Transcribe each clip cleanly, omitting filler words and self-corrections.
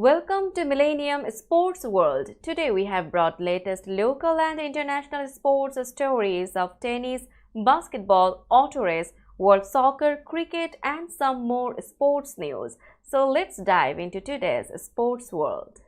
Welcome to Millennium Sports World. Today we have brought latest local and international sports stories of tennis, basketball, auto race, world soccer, cricket and some more sports news. So let's dive into today's sports world.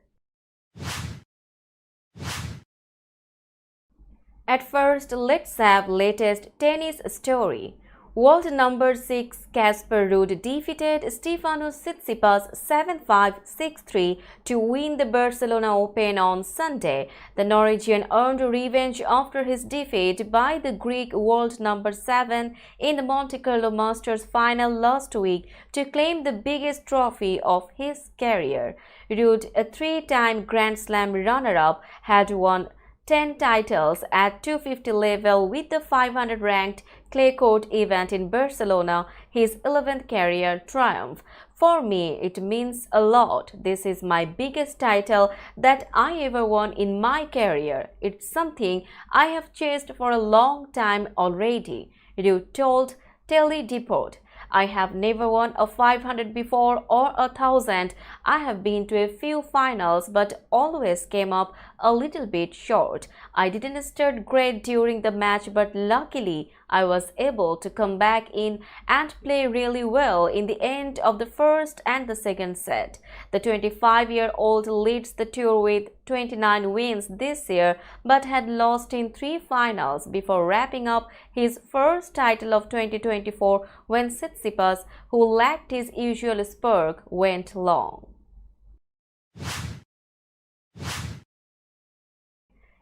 At first, let's have latest tennis story. World number 6 Casper Ruud defeated Stefanos Tsitsipas 7-5, 6-3 to win the Barcelona Open on Sunday. The Norwegian earned revenge after his defeat by the Greek world number 7 in the Monte Carlo Masters final last week to claim the biggest trophy of his career. Ruud, a three-time Grand Slam runner-up, had won 10 titles at 250 level with the 500 ranked clay court event in Barcelona, his 11th career triumph. For me, it means a lot. This is my biggest title that I ever won in my career. It's something I have chased for a long time already, Ruud told Teledeport. I have never won a 500 before or a 1000. I have been to a few finals but always came up a little bit short. I didn't start great during the match but luckily I was able to come back in and play really well in the end of the first and the second set. The 25-year-old leads the tour with 29 wins this year but had lost in 3 finals before wrapping up his first title of 2024 when Tsitsipas, who lacked his usual spark, went long.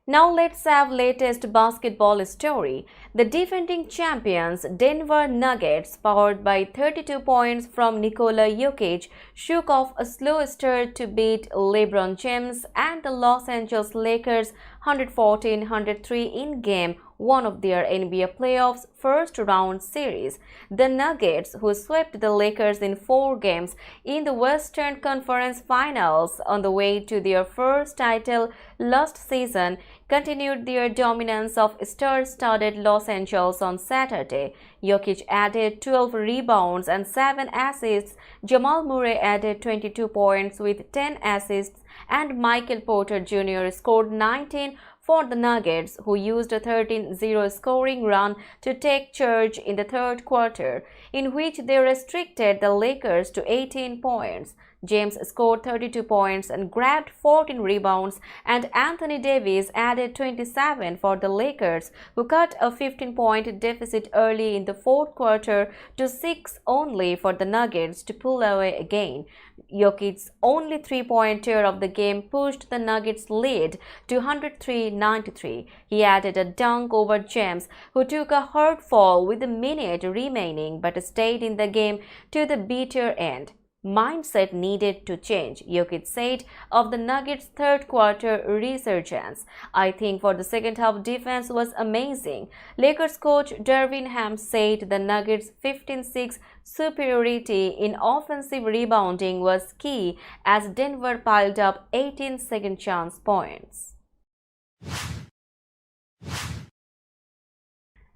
Now let's have latest basketball story. The defending champions Denver Nuggets, powered by 32 points from Nikola Jokic, shook off a slow start to beat LeBron James and the Los Angeles Lakers 114-103 in Game 1 of their NBA playoffs first round series. The Nuggets, who swept the Lakers in 4 games in the Western Conference Finals on the way to their first title last season, continued their dominance of star-studded Los Angeles on Saturday. Jokic added 12 rebounds and 7 assists. Jamal Murray added 22 points with 10 assists, and Michael Porter Jr. scored 19 for the Nuggets, who used a 13-0 scoring run to take charge in the third quarter, in which they restricted the Lakers to 18 points. James scored 32 points and grabbed 14 rebounds, and Anthony Davis added 27 for the Lakers, who cut a 15-point deficit early in the fourth quarter to 6 only for the Nuggets to pull away again. Jokic's only 3-pointer of the game pushed the Nuggets' lead to 103-93. He added a dunk over James, who took a hard fall with a minute remaining but stayed in the game to the bitter end. Mindset needed to change, Jokic said of the Nuggets' third quarter resurgence. I think for the second half defense was amazing. Lakers coach Darvin Ham said the Nuggets' 15-6 superiority in offensive rebounding was key as Denver piled up 18 second chance points.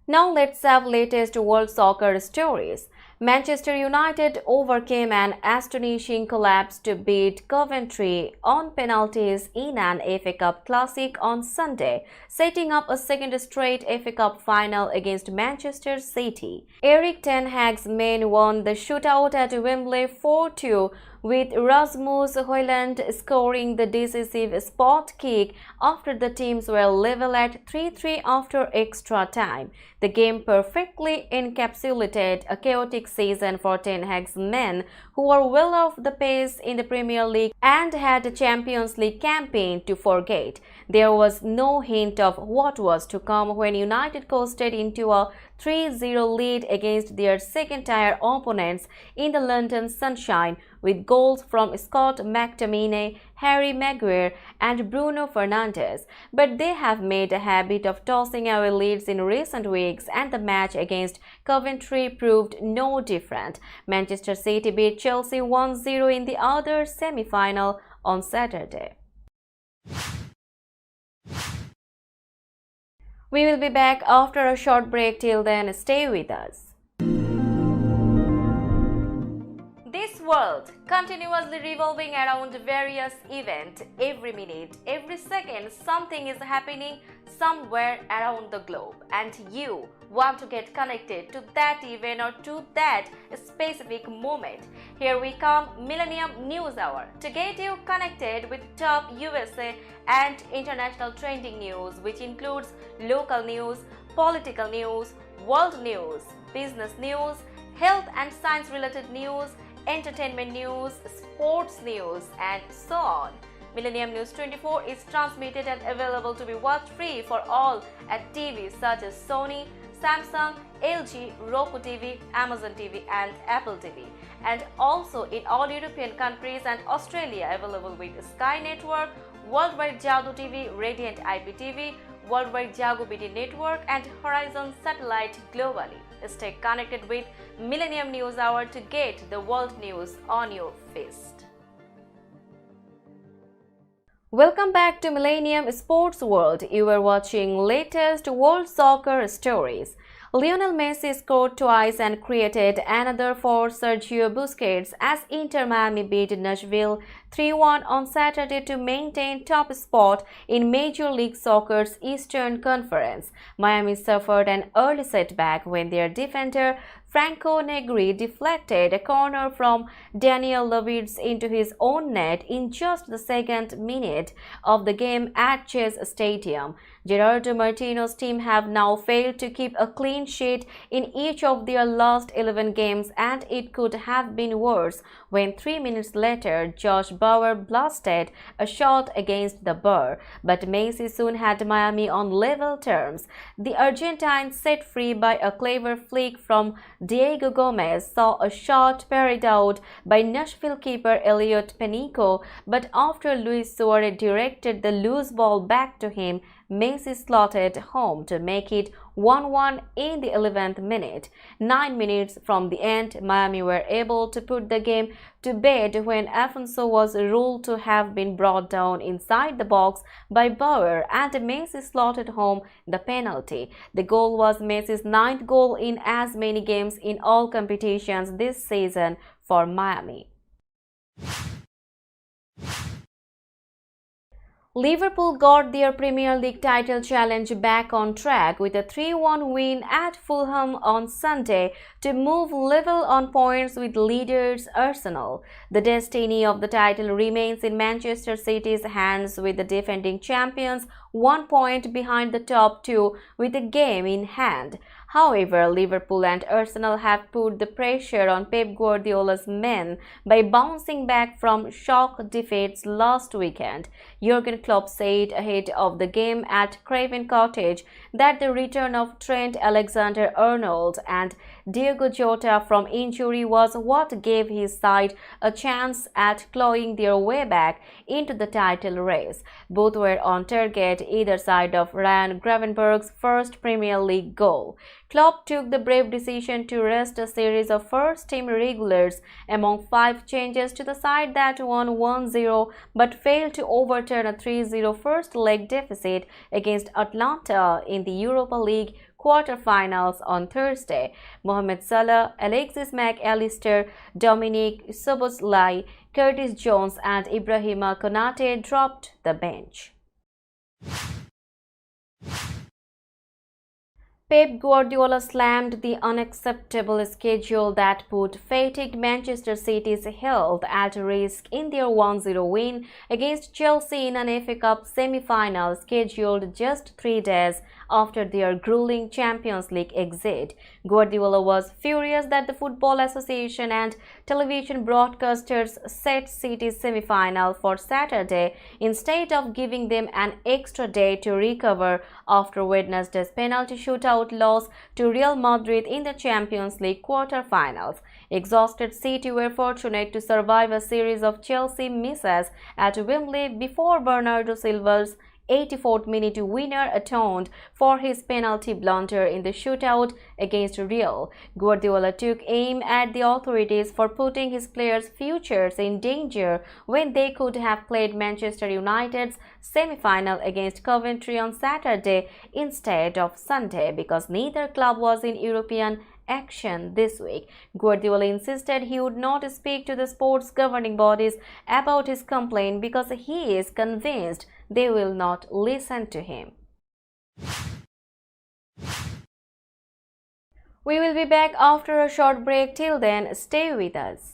Now let's have latest world soccer stories. Manchester United overcame an astonishing collapse to beat Coventry on penalties in an FA Cup Classic on Sunday, setting up a second straight FA Cup final against Manchester City. Erik ten Hag's men won the shootout at Wembley 4-2, with Rasmus Højlund scoring the decisive spot kick after the teams were level at 3-3 after extra time. The game perfectly encapsulated a chaotic season for Ten Hag's men, who were well off the pace in the Premier League and had a Champions League campaign to forget. There was no hint of what was to come when United coasted into a 3-0 lead against their second-tier opponents in the London sunshine, with goals from Scott McTominay, Harry Maguire and Bruno Fernandes. But they have made a habit of tossing away leads in recent weeks, and the match against Coventry proved no different. Manchester City beat Chelsea 1-0 in the other semi-final on Saturday. We will be back after a short break. Till then, stay with us. This world, continuously revolving around various events. Every minute, every second, something is happening somewhere around the globe, and you want to get connected to that event or to that specific moment. Here we come, Millennium News Hour, to get you connected with top USA and international trending news, which includes local news, political news, world news, business news, health and science related news, entertainment news, sports news, and so on. Millennium News 24 is transmitted and available to be watched free for all at TVs such as Sony, Samsung, LG, Roku TV, Amazon TV, and Apple TV, and also in all European countries and Australia, available with Sky Network, Worldwide Jago TV, Radiant IPTV, Worldwide Jago BD Network, and Horizon Satellite globally. Stay connected with Millennium News Hour to get the world news on your fist. Welcome back to Millennium Sports World. You are watching latest world soccer stories. Lionel Messi scored twice and created another for Sergio Busquets as Inter Miami beat Nashville 3-1 on Saturday to maintain top spot in Major League Soccer's Eastern Conference. Miami suffered an early setback when their defender Franco Negri deflected a corner from Daniel Levitz into his own net in just the second minute of the game at Chase Stadium. Gerardo Martino's team have now failed to keep a clean sheet in each of their last 11 games, and it could have been worse when 3 minutes later Josh Bauer blasted a shot against the bar. But Messi soon had Miami on level terms. The Argentine, set free by a clever flick from Diego Gomez, saw a shot parried out by Nashville keeper Elliot Penico, but after Luis Suarez directed the loose ball back to him, Messi slotted home to make it 1-1 in the 11th minute. 9 minutes from the end, Miami were able to put the game to bed when Afonso was ruled to have been brought down inside the box by Bauer, and Messi slotted home the penalty. The goal was Messi's 9th goal in as many games in all competitions this season for Miami. Liverpool got their Premier League title challenge back on track with a 3-1 win at Fulham on Sunday to move level on points with leaders Arsenal. The destiny of the title remains in Manchester City's hands, with the defending champions 1 point behind the top two with a game in hand. However, Liverpool and Arsenal have put the pressure on Pep Guardiola's men by bouncing back from shock defeats last weekend. Jurgen Klopp said ahead of the game at Craven Cottage that the return of Trent Alexander-Arnold and Diogo Jota from injury was what gave his side a chance at clawing their way back into the title race. Both were on target either side of Ryan Gravenberch's first Premier League goal. Klopp took the brave decision to rest a series of first-team regulars among 5 changes to the side that won 1-0 but failed to overturn a 3-0 first-leg deficit against Atlanta in the Europa League quarter-finals on Thursday. Mohamed Salah, Alexis Mac Allister, Dominic Szoboszlai, Curtis Jones, and Ibrahima Konate dropped the bench. Pep Guardiola slammed the unacceptable schedule that put fatigued Manchester City's health at risk in their 1-0 win against Chelsea in an FA Cup semi-final scheduled just 3 days after their grueling Champions League exit. Guardiola was furious that the Football Association and television broadcasters set City's semi-final for Saturday instead of giving them an extra day to recover after Wednesday's penalty shootout loss to Real Madrid in the Champions League quarter-finals. Exhausted City were fortunate to survive a series of Chelsea misses at Wembley before Bernardo Silva's 84th minute winner atoned for his penalty blunder in the shootout against Real. Guardiola took aim at the authorities for putting his players' futures in danger when they could have played Manchester United's semi-final against Coventry on Saturday instead of Sunday, because neither club was in European action this week. Guardiola insisted he would not speak to the sports governing bodies about his complaint because he is convinced they will not listen to him. We will be back after a short break. Till then, stay with us.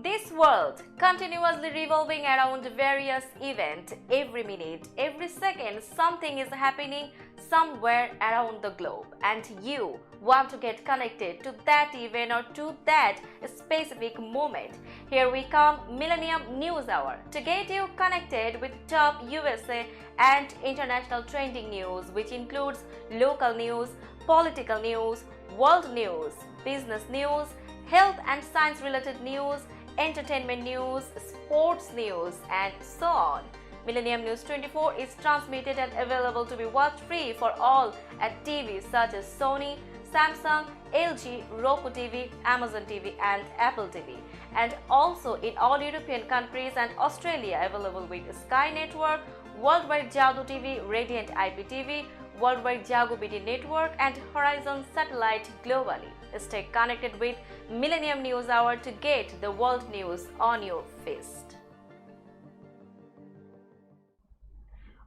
This world continuously revolving around various events. Every minute, every second, something is happening somewhere around the globe, and you want to get connected to that event or to that specific moment. Here we come, Millennium News Hour, to get you connected with top USA and international trending news, which includes local news, political news, world news, business news, health and science related news, entertainment news, sports news, and so on. Millennium News 24 is transmitted and available to be watched free for all at TVs such as Sony, Samsung, LG, Roku TV, Amazon TV, and Apple TV, and also in all European countries and Australia, available with Sky Network, Worldwide Jago TV, Radiant IPTV, Worldwide Jago BD Network, and Horizon Satellite globally. Stay connected with Millennium News Hour to get the world news on your fist.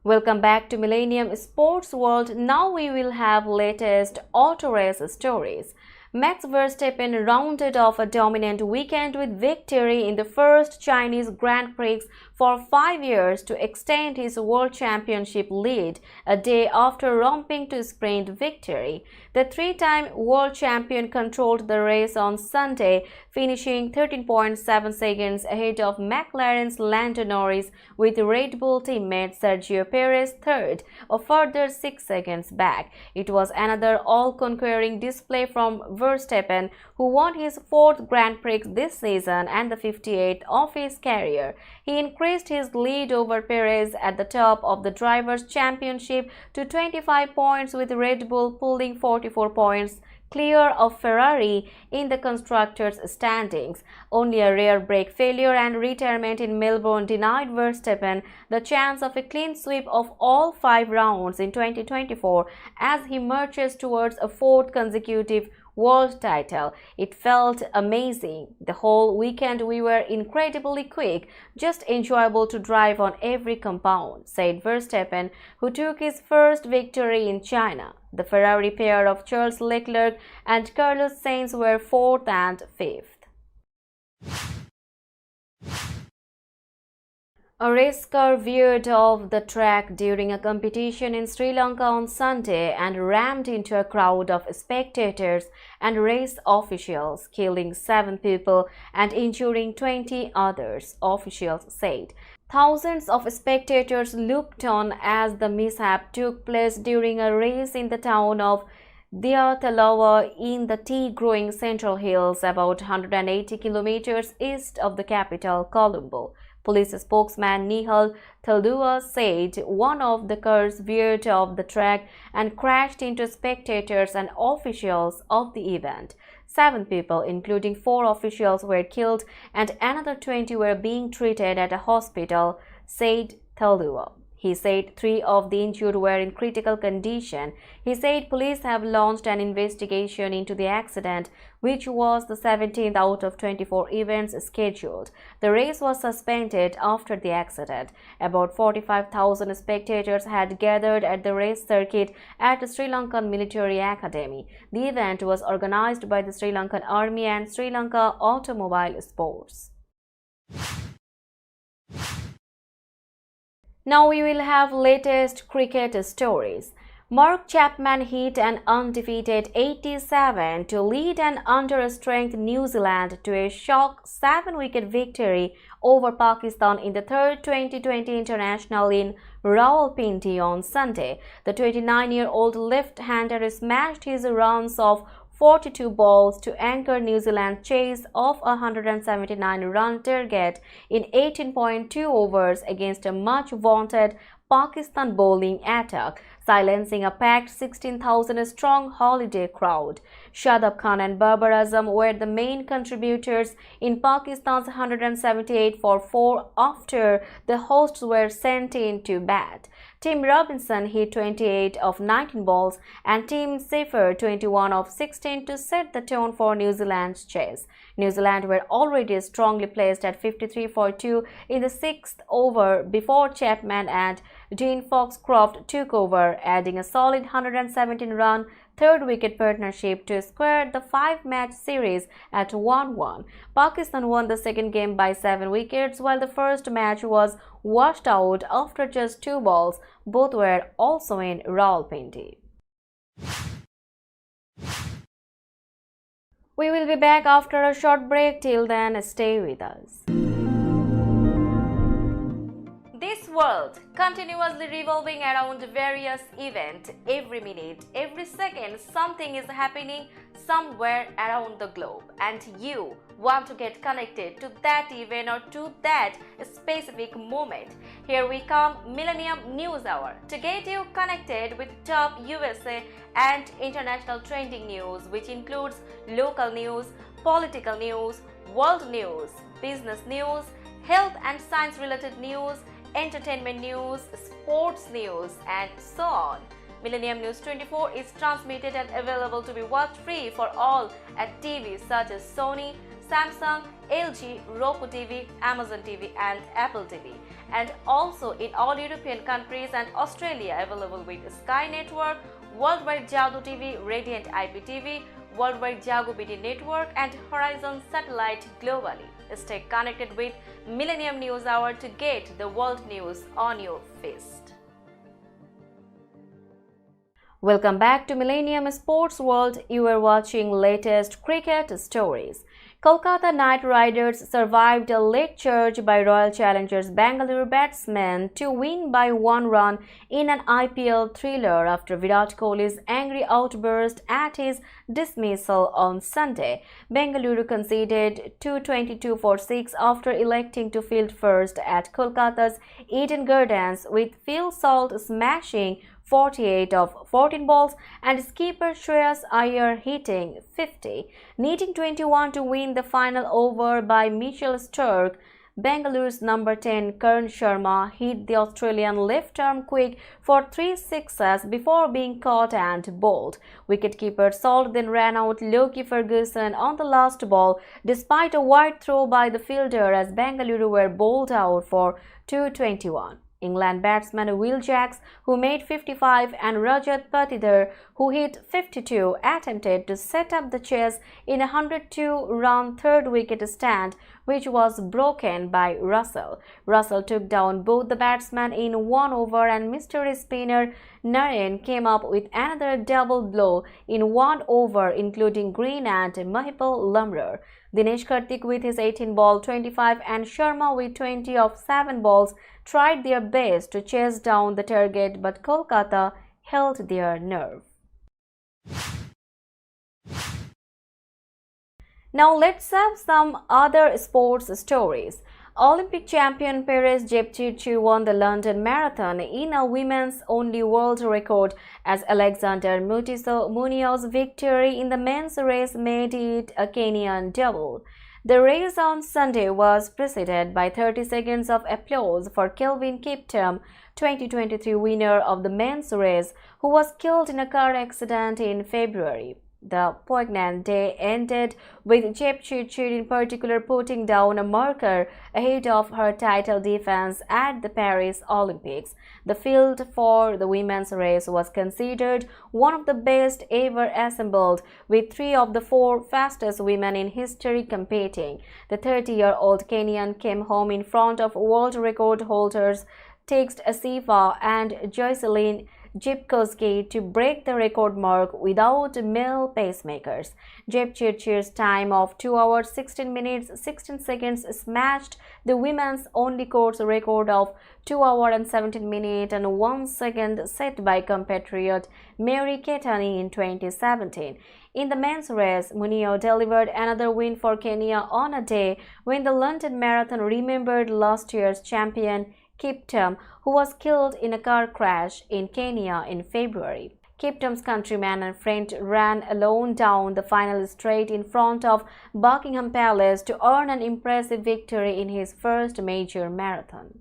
Welcome back to Millennium Sports World. Now we will have latest auto race stories. Max Verstappen rounded off a dominant weekend with victory in the first Chinese Grand Prix for 5 years to extend his World Championship lead a day after romping to sprint victory. The three-time world champion controlled the race on Sunday, finishing 13.7 seconds ahead of McLaren's Lando Norris, with Red Bull teammate Sergio Perez third, a further 6 seconds back. It was another all-conquering display from Verstappen, who won his 4th Grand Prix this season and the 58th of his career. He increased his lead over Perez at the top of the Drivers' Championship to 25 points, with Red Bull pulling 44 points clear of Ferrari in the constructors' standings. Only a rare brake failure and retirement in Melbourne denied Verstappen the chance of a clean sweep of all 5 rounds in 2024 as he marches towards a 4th consecutive world title. It felt amazing. The whole weekend we were incredibly quick, just enjoyable to drive on every compound, said Verstappen, who took his first victory in China. The Ferrari pair of Charles Leclerc and Carlos Sainz were 4th and 5th. A race car veered off the track during a competition in Sri Lanka on Sunday and rammed into a crowd of spectators and race officials, killing 7 people and injuring 20 others, officials said. Thousands of spectators looked on as the mishap took place during a race in the town of Diatalawa in the tea-growing Central Hills, about 180 kilometers east of the capital, Colombo. Police spokesman Nihal Thaldua said one of the cars veered off the track and crashed into spectators and officials of the event. 7 people, including 4 officials, were killed and another 20 were being treated at a hospital, said Thaldua. He said 3 of the injured were in critical condition. He said police have launched an investigation into the accident, which was the 17th out of 24 events scheduled. The race was suspended after the accident. About 45,000 spectators had gathered at the race circuit at the Sri Lankan Military Academy. The event was organized by the Sri Lankan Army and Sri Lanka Automobile Sports. Now we will have latest cricket stories. Mark Chapman hit an undefeated 87 to lead an under-strength New Zealand to a shock 7-wicket victory over Pakistan in the 3rd T20 International in Rawalpindi on Sunday. The 29-year-old left-hander smashed his runs of 42 balls to anchor New Zealand's chase of a 179-run target in 18.2 overs against a much-vaunted Pakistan bowling attack, silencing a packed 16,000-strong holiday crowd. Shadab Khan and Babar Azam were the main contributors in Pakistan's 178 for 4 after the hosts were sent in to bat. Tim Robinson hit 28 of 19 balls and Tim Seifert 21 of 16 to set the tone for New Zealand's chase. New Zealand were already strongly placed at 53 for 2 in the 6th over before Chapman and Dean Foxcroft took over, adding a solid 117-run third-wicket partnership to square the 5-match series at 1-1. Pakistan won the second game by 7 wickets, while the first match was washed out after just 2 balls. Both were also in Rawalpindi. We will be back after a short break. Till then, stay with us. This world continuously revolving around various events. Every minute, every second, something is happening somewhere around the globe, and you want to get connected to that event or to that specific moment. Here we come, Millennium News Hour, to get you connected with top USA and international trending news, which includes local news, political news, world news, business news, health and science related news, entertainment news, sports news, and so on. Millennium News 24 is transmitted and available to be watched free for all at TVs such as Sony, Samsung, LG, Roku TV, Amazon TV, and Apple TV, and also in all European countries and Australia, available with Sky Network, Worldwide Jago TV, Radiant IPTV, Worldwide Jago BD Network, and Horizon Satellite globally. Stay connected with Millennium News Hour to get the world news on your fist. Welcome back to Millennium Sports World. You are watching latest cricket stories. Kolkata Knight Riders survived a late charge by Royal Challengers Bangalore batsmen to win by 1 run in an IPL thriller after Virat Kohli's angry outburst at his dismissal on Sunday. Bengaluru conceded 222 for 6 after electing to field first at Kolkata's Eden Gardens, with Phil Salt smashing 48 of 14 balls and skipper Shreyas Iyer hitting 50. Needing 21 to win the final over by Mitchell Starc, Bengaluru's number 10 Karan Sharma hit the Australian left-arm quick for 3 sixes before being caught and bowled. Wicketkeeper Salt then ran out Loki Ferguson on the last ball despite a wide throw by the fielder as Bengaluru were bowled out for 221. England batsman Will Jacks, who made 55, and Rajat Patidar, who hit 52, attempted to set up the chase in a 102-run third-wicket stand, which was broken by Russell. Russell took down both the batsmen in 1 over, and mystery spinner Narayan came up with another double blow in 1 over, including Green and Mahipal Lumrer. Dinesh Karthik with his 18-ball 25 and Sharma with 20 of 7 balls tried their best to chase down the target, but Kolkata held their nerve. Now let's have some other sports stories. Olympic champion Perez Jepchirchir won the London Marathon in a women's-only world record as Alexander Munoz's victory in the men's race made it a Kenyan double. The race on Sunday was preceded by 30 seconds of applause for Kelvin Kiptum, 2023 winner of the men's race, who was killed in a car accident in February. The poignant day ended with Jepchirchir in particular putting down a marker ahead of her title defense at the Paris Olympics. The field for the women's race was considered one of the best ever assembled, with 3 of the 4 fastest women in history competing. The 30-year-old Kenyan came home in front of world record holders Tigst Asifa and Joycelyn Jepkowski to break the record mark without male pacemakers. Jepchirchir's time of 2 hours 16 minutes 16 seconds smashed the women's only course record of 2 hours and 17 minutes and 1 second set by compatriot Mary Keitany in 2017. In the men's race, Munoz delivered another win for Kenya on a day when the London Marathon remembered last year's champion Kiptum, who who was killed in a car crash in Kenya in February. Kiptum's countryman and friend ran alone down the final straight in front of Buckingham Palace to earn an impressive victory in his first major marathon.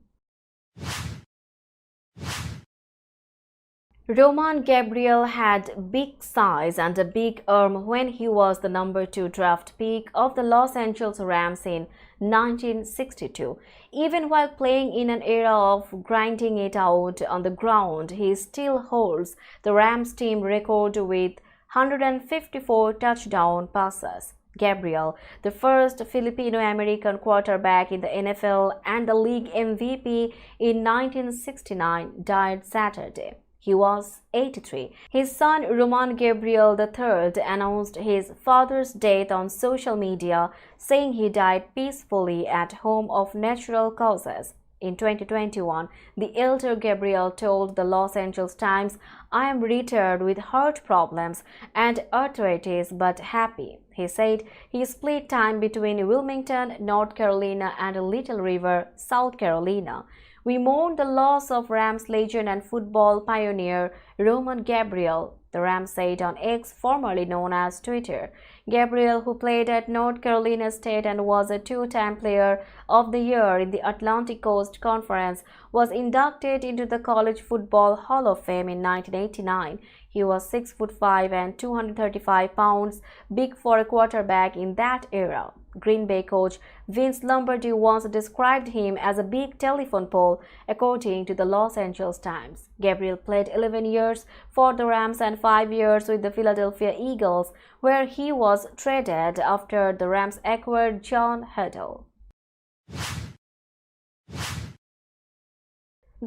Roman Gabriel had big size and a big arm when he was the number 2 draft pick of the Los Angeles Rams in 1962. Even while playing in an era of grinding it out on the ground, he still holds the Rams team record with 154 touchdown passes. Gabriel, the first Filipino-American quarterback in the NFL and the league MVP in 1969, died Saturday. He was 83. His son Roman Gabriel III announced his father's death on social media, saying he died peacefully at home of natural causes. In 2021, the elder Gabriel told the Los Angeles Times, "I am retired with heart problems and arthritis but happy." He said he split time between Wilmington, North Carolina and Little River, South Carolina. "We mourn the loss of Rams legend and football pioneer Roman Gabriel," the Rams said on X, formerly known as Twitter. Gabriel, who played at North Carolina State and was a two-time Player of the Year in the Atlantic Coast Conference, was inducted into the College Football Hall of Fame in 1989. He was 6'5" and 235 pounds, big for a quarterback in that era. Green Bay coach Vince Lombardi once described him as a big telephone pole, according to the Los Angeles Times. Gabriel played 11 years for the Rams and 5 years with the Philadelphia Eagles, where he was traded after the Rams acquired John Huddle.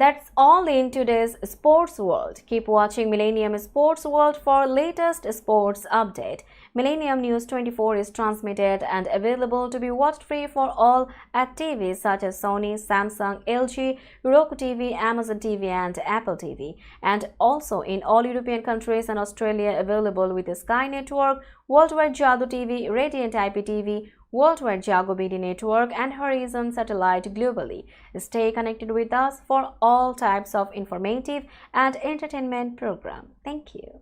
That's all in today's sports world. Keep watching Millennium Sports World for latest sports update. Millennium News 24 is transmitted and available to be watched free for all at TVs such as Sony, Samsung, LG, Roku TV, Amazon TV and Apple TV. And also in all European countries and Australia available with the Sky Network, Worldwide Jago TV, Radiant IPTV, Worldwide Jago BD Network and Horizon Satellite globally. Stay connected with us for all types of informative and entertainment program. Thank you.